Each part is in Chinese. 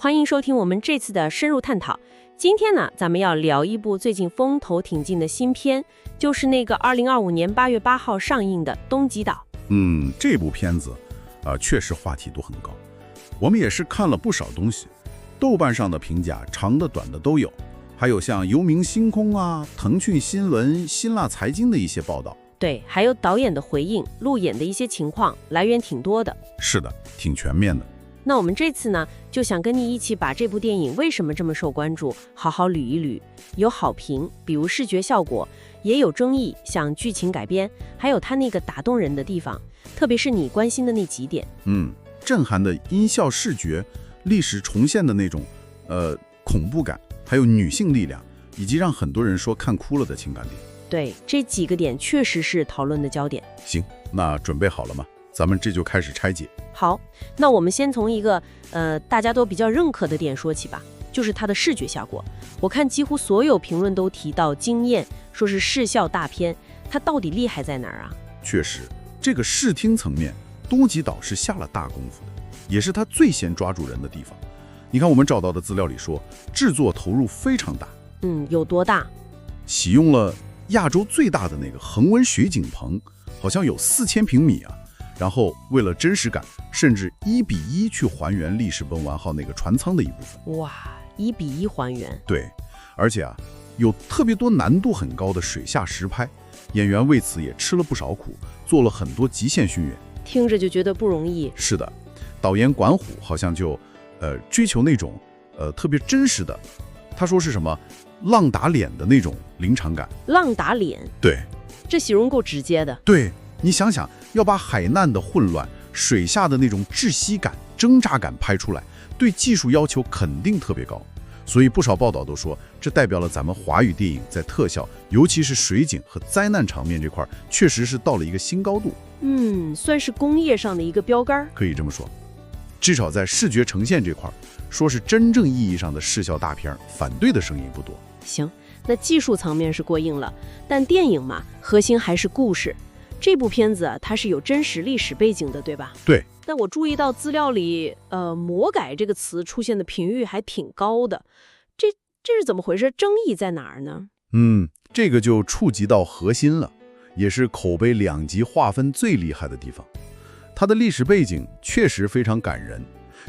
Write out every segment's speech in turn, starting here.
欢迎收听我们这次的深入探讨。今天呢，咱们要聊一部最近风头挺劲的新片，就是那个2025年8月8号上映的《东极岛》。这部片子确实话题度很高，我们也是看了不少东西，豆瓣上的评价长的短的都有，还有像游明星空啊、腾讯新闻、辛辣财经的一些报道。对，还有导演的回应、路演的一些情况，来源挺多的。是的，挺全面的。那我们这次呢，就想跟你一起把这部电影为什么这么受关注，好好捋一捋。有好评，比如视觉效果，也有争议，像剧情改编，还有它那个打动人的地方，特别是你关心的那几点。震撼的音效视觉，历史重现的那种恐怖感，还有女性力量，以及让很多人说看哭了的情感点。对，这几个点确实是讨论的焦点。行，那准备好了吗？咱们这就开始拆解。好，那我们先从一个大家都比较认可的点说起吧，就是它的视觉效果。我看几乎所有评论都提到惊艳，说是视效大片，它到底厉害在哪儿啊？确实，这个视听层面，东极岛是下了大功夫的，也是它最先抓住人的地方。你看我们找到的资料里说，制作投入非常大。有多大？启用了亚洲最大的那个恒温水景棚，好像有4000平米啊。然后为了真实感，甚至1:1去还原历史奔玩号那个船舱的一部分。哇，1:1还原。对，而且有特别多难度很高的水下实拍，演员为此也吃了不少苦，做了很多极限训练。听着就觉得不容易。是的，导演管虎好像就追求那种特别真实的，他说是什么浪打脸的那种临场感。浪打脸？对，这形容够直接的。对，你想想，要把海难的混乱、水下的那种窒息感、挣扎感拍出来，对技术要求肯定特别高。所以不少报道都说，这代表了咱们华语电影在特效，尤其是水景和灾难场面这块，确实是到了一个新高度。算是工业上的一个标杆，可以这么说。至少在视觉呈现这块，说是真正意义上的视效大片，反对的声音不多。行，那技术层面是过硬了，但电影嘛，核心还是故事。这部片子它是有真实历史背景的，对吧？对。但我注意到资料里，魔改这个词出现的频率还挺高的，这是怎么回事？争议在哪儿呢？这个就触及到核心了，也是口碑2极划分最厉害的地方。它的历史背景确实非常感人，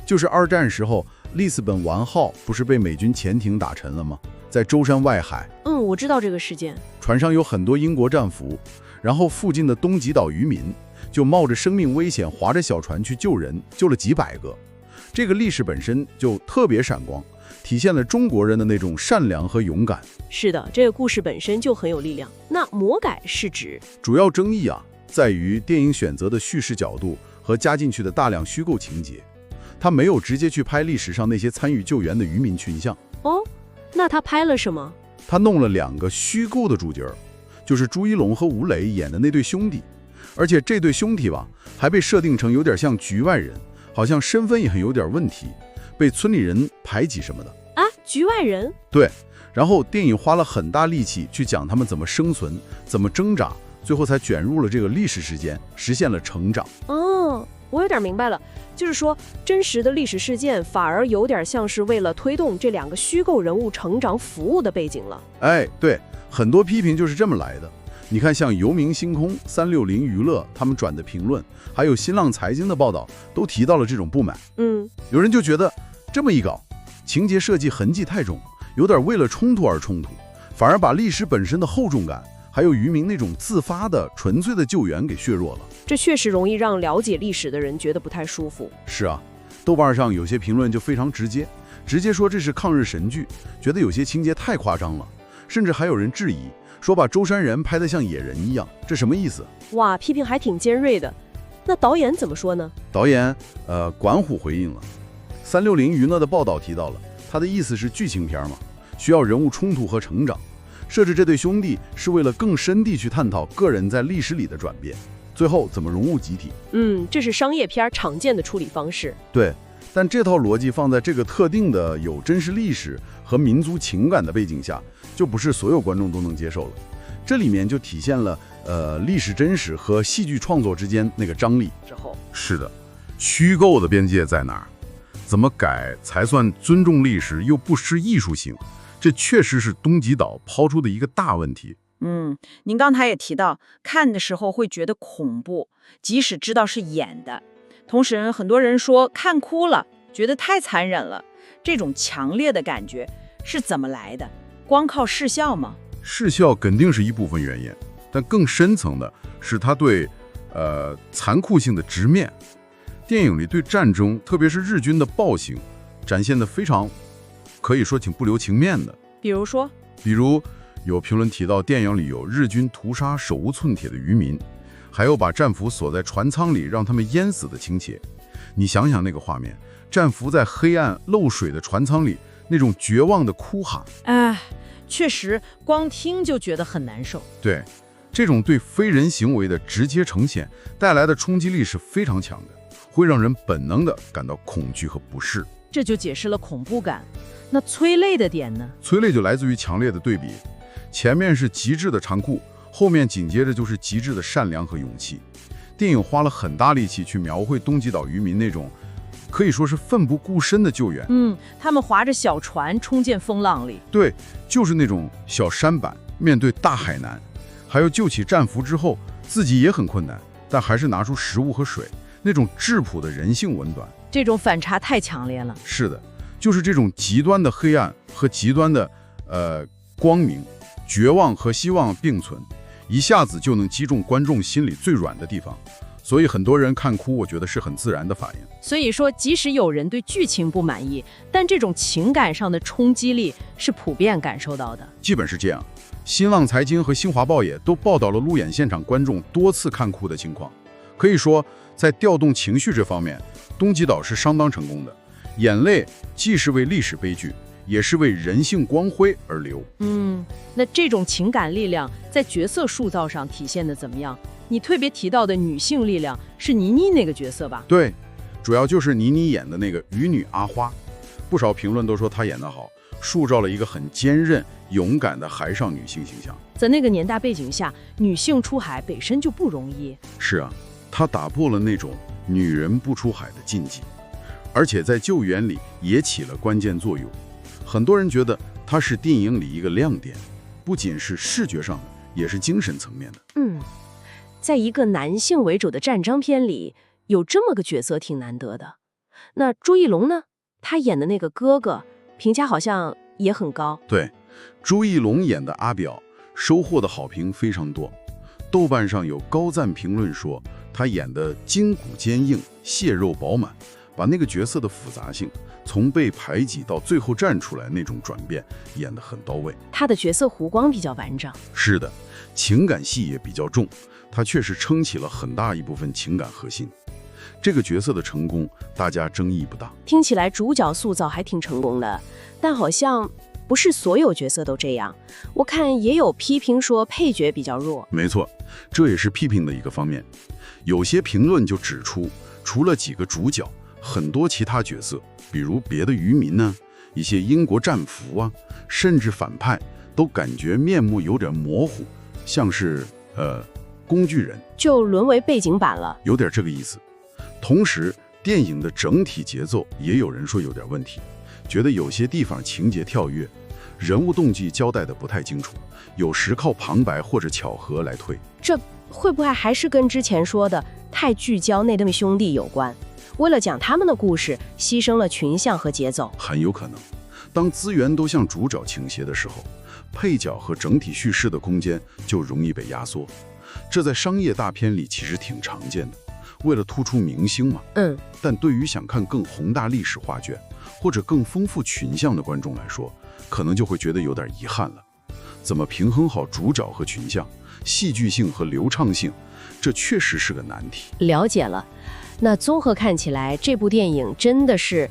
就是二战时候，里斯本丸号不是被美军潜艇打沉了吗？在舟山外海。我知道这个事件。船上有很多英国战俘。然后附近的东极岛渔民就冒着生命危险划着小船去救人，救了几百个。这个历史本身就特别闪光，体现了中国人的那种善良和勇敢。是的，这个故事本身就很有力量。那魔改是指？主要争议在于电影选择的叙事角度和加进去的大量虚构情节。他没有直接去拍历史上那些参与救援的渔民群像。那他拍了什么？他弄了2个虚构的主角，就是朱一龙和吴磊演的那对兄弟，而且这对兄弟还被设定成有点像局外人，好像身份也很有点问题，被村里人排挤什么的。局外人？对。然后电影花了很大力气去讲他们怎么生存，怎么挣扎，最后才卷入了这个历史事件，实现了成长。我有点明白了，就是说真实的历史事件反而有点像是为了推动这2个虚构人物成长服务的背景了。对。很多批评就是这么来的。你看，像游明星空、360娱乐他们转的评论，还有新浪财经的报道，都提到了这种不满。有人就觉得这么一搞，情节设计痕迹太重，有点为了冲突而冲突，反而把历史本身的厚重感，还有渔民那种自发的纯粹的救援给削弱了。这确实容易让了解历史的人觉得不太舒服。是啊，豆瓣上有些评论就非常直接说这是抗日神剧，觉得有些情节太夸张了。甚至还有人质疑，说把舟山人拍得像野人一样，这什么意思？哇，批评还挺尖锐的。那导演怎么说呢？导演管虎回应了。360娱乐的报道提到了，他的意思是剧情片嘛，需要人物冲突和成长。设置这对兄弟是为了更深地去探讨个人在历史里的转变，最后怎么融入集体。这是商业片常见的处理方式。对，但这套逻辑放在这个特定的有真实历史和民族情感的背景下，就不是所有观众都能接受了。这里面就体现了历史真实和戏剧创作之间那个张力。之后是的，虚构的边界在哪儿？怎么改才算尊重历史又不失艺术性？这确实是东极岛抛出的一个大问题。您刚才也提到，看的时候会觉得恐怖，即使知道是演的。同时，很多人说看哭了，觉得太残忍了。这种强烈的感觉是怎么来的？光靠视效吗？视效肯定是一部分原因，但更深层的是他对残酷性的直面。电影里对战争，特别是日军的暴行，展现得非常，可以说挺不留情面的。比如有评论提到，电影里有日军屠杀手无寸铁的渔民，还有把战俘锁在船舱里让他们淹死的情节。你想想那个画面，战俘在黑暗漏水的船舱里那种绝望的哭喊，确实光听就觉得很难受。对，这种对非人行为的直接呈现带来的冲击力是非常强的，会让人本能地感到恐惧和不适。这就解释了恐怖感。那催泪的点呢？催泪就来自于强烈的对比，前面是极致的残酷，后面紧接着就是极致的善良和勇气。电影花了很大力气去描绘东极岛渔民那种可以说是奋不顾身的救援。他们划着小船冲进风浪里。对，就是那种小舢板面对大海难，还有救起战俘之后自己也很困难，但还是拿出食物和水，那种质朴的人性温暖。这种反差太强烈了。是的，就是这种极端的黑暗和极端的光明，绝望和希望并存，一下子就能击中观众心里最软的地方。所以很多人看哭，我觉得是很自然的反应。所以说，即使有人对剧情不满意，但这种情感上的冲击力是普遍感受到的。基本是这样。新浪财经和新华报也都报道了路演现场观众多次看哭的情况。可以说，在调动情绪这方面，东极岛是相当成功的。眼泪既是为历史悲剧，也是为人性光辉而流。那这种情感力量在角色塑造上体现的怎么样？你特别提到的女性力量是倪妮那个角色吧？对，主要就是倪妮演的那个渔女阿花。不少评论都说她演得好，塑造了一个很坚韧、勇敢的海上女性形象。在那个年代背景下，女性出海本身就不容易。是啊，她打破了那种女人不出海的禁忌，而且在救援里也起了关键作用。很多人觉得她是电影里一个亮点，不仅是视觉上的，也是精神层面的。在一个男性为主的战争片里，有这么个角色挺难得的。那朱一龙呢？他演的那个哥哥，评价好像也很高。对，朱一龙演的阿表收获的好评非常多，豆瓣上有高赞评论说他演的筋骨坚硬、血肉饱满，把那个角色的复杂性，从被排挤到最后站出来那种转变演得很到位。他的角色弧光比较完整。是的，情感戏也比较重，他确实撑起了很大一部分情感核心。这个角色的成功，大家争议不大。听起来主角塑造还挺成功的，但好像不是所有角色都这样。我看也有批评说配角比较弱。没错，这也是批评的一个方面。有些评论就指出，除了几个主角，很多其他角色，比如别的渔民呢，一些英国战俘啊，甚至反派，都感觉面目有点模糊，像是工具人，就沦为背景板了，有点这个意思。同时，电影的整体节奏也有人说有点问题，觉得有些地方情节跳跃，人物动机交代的不太清楚，有时靠旁白或者巧合来推。这会不会还是跟之前说的太聚焦那对兄弟有关？为了讲他们的故事，牺牲了群像和节奏。很有可能，当资源都向主角倾斜的时候，配角和整体叙事的空间就容易被压缩。这在商业大片里其实挺常见的，为了突出明星嘛。但对于想看更宏大历史画卷或者更丰富群像的观众来说，可能就会觉得有点遗憾了。怎么平衡好主角和群像，戏剧性和流畅性，这确实是个难题。了解了。那综合看起来，这部电影真的是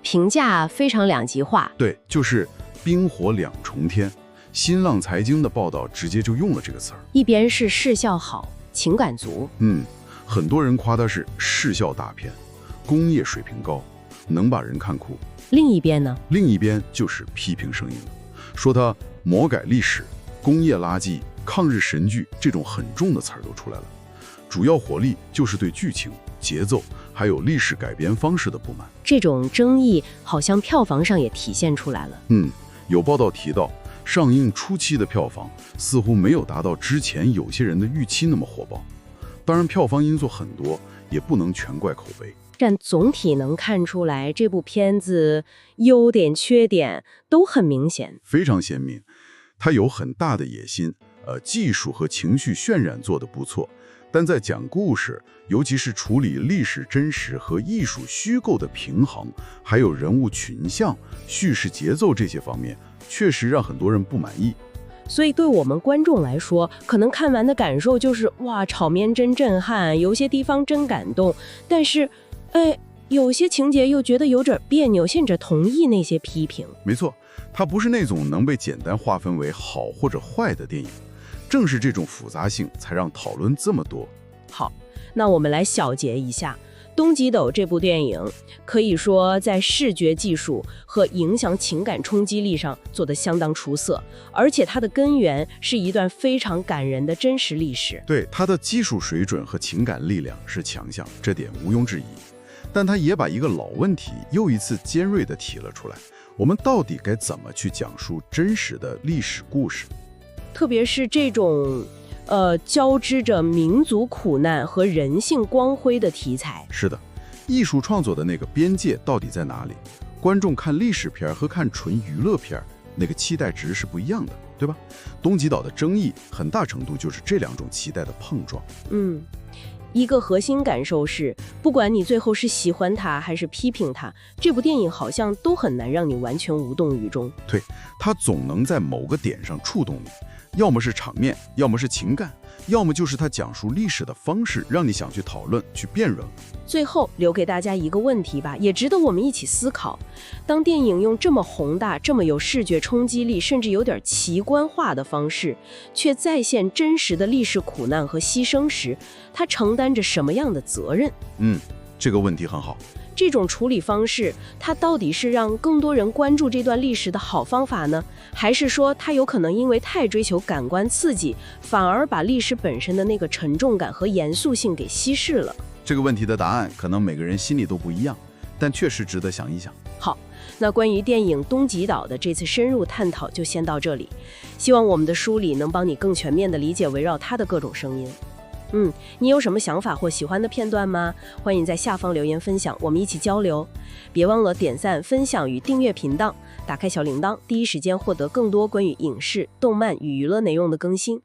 评价非常两极化。对，就是冰火两重天。新浪财经的报道直接就用了这个词儿，一边是视效好，情感足，很多人夸它是视效大片，工业水平高，能把人看哭。另一边呢？另一边就是批评声音了，说它魔改历史、工业垃圾、抗日神剧这种很重的词儿都出来了。主要火力就是对剧情、节奏还有历史改编方式的不满。这种争议好像票房上也体现出来了。有报道提到，上映初期的票房似乎没有达到之前有些人的预期那么火爆。当然，票房因素很多，也不能全怪口碑。但总体能看出来，这部片子优点缺点都很明显，非常鲜明。它有很大的野心，技术和情绪渲染做得不错，但在讲故事，尤其是处理历史真实和艺术虚构的平衡，还有人物群像、叙事节奏这些方面，确实让很多人不满意。所以对我们观众来说，可能看完的感受就是哇，场面真震撼，有些地方真感动，但是有些情节又觉得有点别扭，甚至同意那些批评。没错，它不是那种能被简单划分为好或者坏的电影，正是这种复杂性才让讨论这么多。好，那我们来小结一下东极斗这部电影，可以说在视觉技术和影响情感冲击力上做得相当出色，而且它的根源是一段非常感人的真实历史。对，它的技术水准和情感力量是强项，这点毋庸置疑。但它也把一个老问题又一次尖锐地提了出来，我们到底该怎么去讲述真实的历史故事？特别是这种交织着民族苦难和人性光辉的题材。是的，艺术创作的那个边界到底在哪里？观众看历史片和看纯娱乐片，那个期待值是不一样的，对吧？东极岛的争议很大程度就是这两种期待的碰撞。一个核心感受是，不管你最后是喜欢它还是批评它，这部电影好像都很难让你完全无动于衷。对，它总能在某个点上触动你，要么是场面，要么是情感，要么就是它讲述历史的方式让你想去讨论、去辩论。最后留给大家一个问题吧，也值得我们一起思考。当电影用这么宏大、这么有视觉冲击力，甚至有点奇观化的方式，却再现真实的历史苦难和牺牲时，它承担着什么样的责任？这个问题很好。这种处理方式，它到底是让更多人关注这段历史的好方法呢？还是说它有可能因为太追求感官刺激，反而把历史本身的那个沉重感和严肃性给稀释了？这个问题的答案可能每个人心里都不一样，但确实值得想一想。好，那关于电影《东极岛》的这次深入探讨就先到这里，希望我们的梳理能帮你更全面地理解围绕它的各种声音。你有什么想法或喜欢的片段吗？欢迎在下方留言分享，我们一起交流。别忘了点赞、分享与订阅频道，打开小铃铛，第一时间获得更多关于影视、动漫与娱乐内容的更新。